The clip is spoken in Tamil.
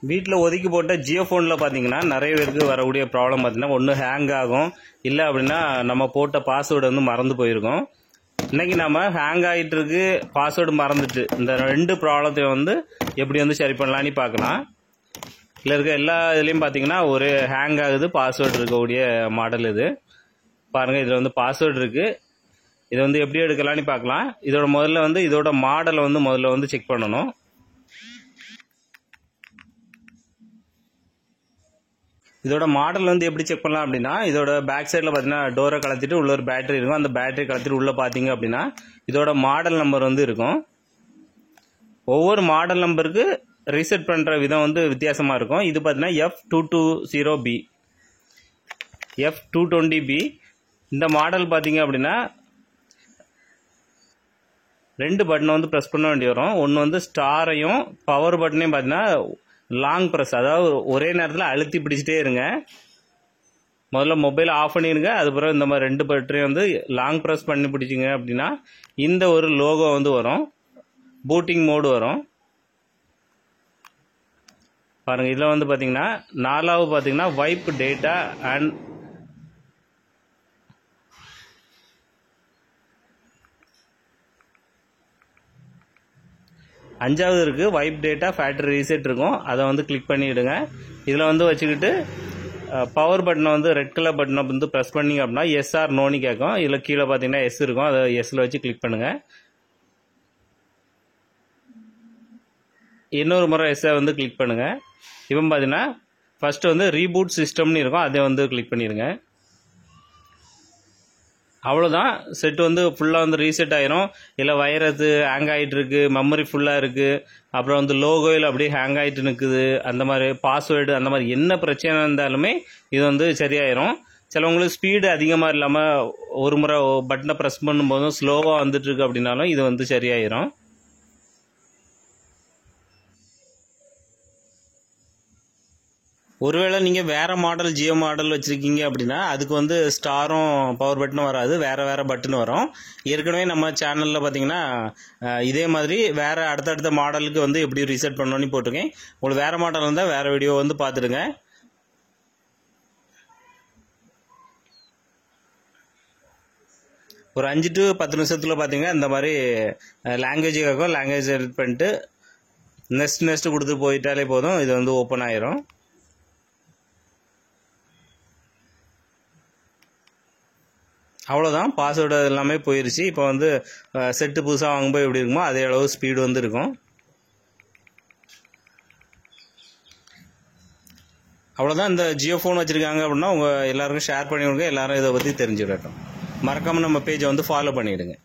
வீட்டில் ஒதுக்கி போட்ட ஜியோ ஃபோனில் பார்த்தீங்கன்னா நிறைய பேருக்கு வரக்கூடிய ப்ராப்ளம் பார்த்தீங்கன்னா ஒன்று ஹேங் ஆகும், இல்லை அப்படின்னா நம்ம போட்ட பாஸ்வேர்டு வந்து மறந்து போயிருக்கோம். இன்றைக்கி நம்ம ஹேங் ஆகிட்டு இருக்கு, பாஸ்வேர்டு மறந்துட்டு, இந்த ரெண்டு ப்ராப்ளத்தையும் வந்து எப்படி வந்து சரி பண்ணலான்னு பார்க்கலாம். இதில் இருக்க எல்லா இதுலேயும் பார்த்தீங்கன்னா ஒரு ஹேங் ஆகுது, பாஸ்வேர்டு இருக்கக்கூடிய மாடல் இது. பாருங்கள், இதில் வந்து பாஸ்வேர்டு இருக்குது. இதை வந்து எப்படி எடுக்கலான்னு பார்க்கலாம். இதோட மாடலை வந்து முதல்ல வந்து செக் பண்ணணும். இதோட மாடல் வந்து எப்படி செக் பண்ணலாம் அப்படின்னா, இதோட பேக் சைடில் பார்த்தீங்கன்னா டோரை கலத்திட்டு உள்ள ஒரு பேட்டரி இருக்கும். அந்த பேட்டரி கலத்திட்டு உள்ளே பார்த்தீங்க அப்படின்னா இதோட மாடல் நம்பர் வந்து இருக்கும். ஒவ்வொரு மாடல் நம்பருக்கு ரீசெட் பண்ணுற விதம் வந்து வித்தியாசமாக இருக்கும். இது பார்த்தீங்கன்னா F220B, F220B. இந்த மாடல் பார்த்தீங்க அப்படின்னா ரெண்டு பட்டனை வந்து ப்ரெஸ் பண்ண வேண்டி வரும். ஒன்று வந்து ஸ்டாரையும் பவர் பட்டனையும் பார்த்தீங்கன்னா லாங் ப்ரெஸ், அதாவது ஒரே நேரத்தில் அழுத்தி பிடிச்சிட்டே இருங்க. முதல்ல மொபைல் ஆஃப் பண்ணிடுங்க. அதுக்கப்புறம் இந்த மாதிரி ரெண்டு பட்டனையும் வந்து லாங் ப்ரெஸ் பண்ணி பிடிச்சிங்க அப்படின்னா இந்த ஒரு லோகோ வந்து வரும், பூட்டிங் மோடு வரும். பாருங்கள், இதில் வந்து பார்த்தீங்கன்னா நாலாவது பார்த்தீங்கன்னா வைப் டேட்டா அண்ட் அஞ்சாவது இருக்குது வைப் டேட்டா ஃபேக்டரி ரீசெட் இருக்கும். அதை வந்து கிளிக் பண்ணிவிடுங்க. இதில் வந்து வச்சுக்கிட்டு பவர் பட்டனை வந்து ரெட் கலர் பட்டனை வந்து ப்ரெஸ் பண்ணிங்க அப்படின்னா எஸ் ஆர் நோன்னு கேட்கும். இதில் கீழே பார்த்தீங்கன்னா எஸ் இருக்கும், அதை எஸ்ஸில் வச்சு கிளிக் பண்ணுங்கள். இன்னொரு முறை எஸ்ஸை வந்து கிளிக் பண்ணுங்கள். இப்போ பார்த்தீங்கன்னா ஃபஸ்ட்டு வந்து ரீபூட் சிஸ்டம்னு இருக்கும், அதை வந்து கிளிக் பண்ணிடுங்க. அவ்வளோதான், செட் வந்து ஃபுல்லாக வந்து ரீசெட் ஆயிரும். இல்லை வைரஸ் ஹேங் ஆகிட்டு இருக்கு, மெமரி ஃபுல்லாக இருக்குது, அப்புறம் வந்து லோகோயில் அப்படியே ஹேங் ஆகிட்டு நிற்குது, அந்த மாதிரி பாஸ்வேர்டு, அந்த மாதிரி என்ன பிரச்சனை இருந்தாலுமே இது வந்து சரியாயிரும். சிலவங்களுக்கு ஸ்பீடு அதிகமாக இல்லாமல் ஒரு முறை பட்டனை ப்ரெஸ் பண்ணும்போதும் ஸ்லோவாக வந்துட்டுருக்கு அப்படின்னாலும் இது வந்து சரியாயிரும். ஒருவேளை நீங்கள் வேறு மாடல் ஜியோ மாடல் வச்சுருக்கீங்க அப்படின்னா அதுக்கு வந்து ஸ்டாரும் பவர் பட்டனும் வராது, வேறு பட்டன் வரும். ஏற்கனவே நம்ம சேனலில் பார்த்தீங்கன்னா இதே மாதிரி வேறு அடுத்தடுத்த மாடலுக்கு வந்து எப்படி ரீசெட் பண்ணணும்னு போட்டிருக்கேன். உங்களுக்கு வேறு மாடல் இருந்தால் வேறு வீடியோ வந்து பார்த்துடுங்க. ஒரு 5 to 10 நிமிஷத்தில் பார்த்தீங்கன்னா இந்த மாதிரி லாங்குவேஜ் கேட்கும். லாங்குவேஜ் எடிட் பண்ணிட்டு நெக்ஸ்ட் கொடுத்து போயிட்டாலே போதும், இது வந்து ஓப்பன் ஆயிரும். அவ்வளோதான், பாஸ்வேர்டு எல்லாமே போயிடுச்சு. இப்போ வந்து செட்டு புதுசாக வாங்கும்போது எப்படி இருக்குமோ அதே அளவு ஸ்பீடு வந்து இருக்கும். அவ்வளோதான். இந்த ஜியோ ஃபோன் வச்சுருக்காங்க அப்படின்னா உங்கள் எல்லாருக்கும் ஷேர் பண்ணி விடுங்க, எல்லாரும் இதை பற்றி தெரிஞ்சுக்கிட்டோம். மறக்காமல் நம்ம பேஜை வந்து ஃபாலோ பண்ணிவிடுங்க.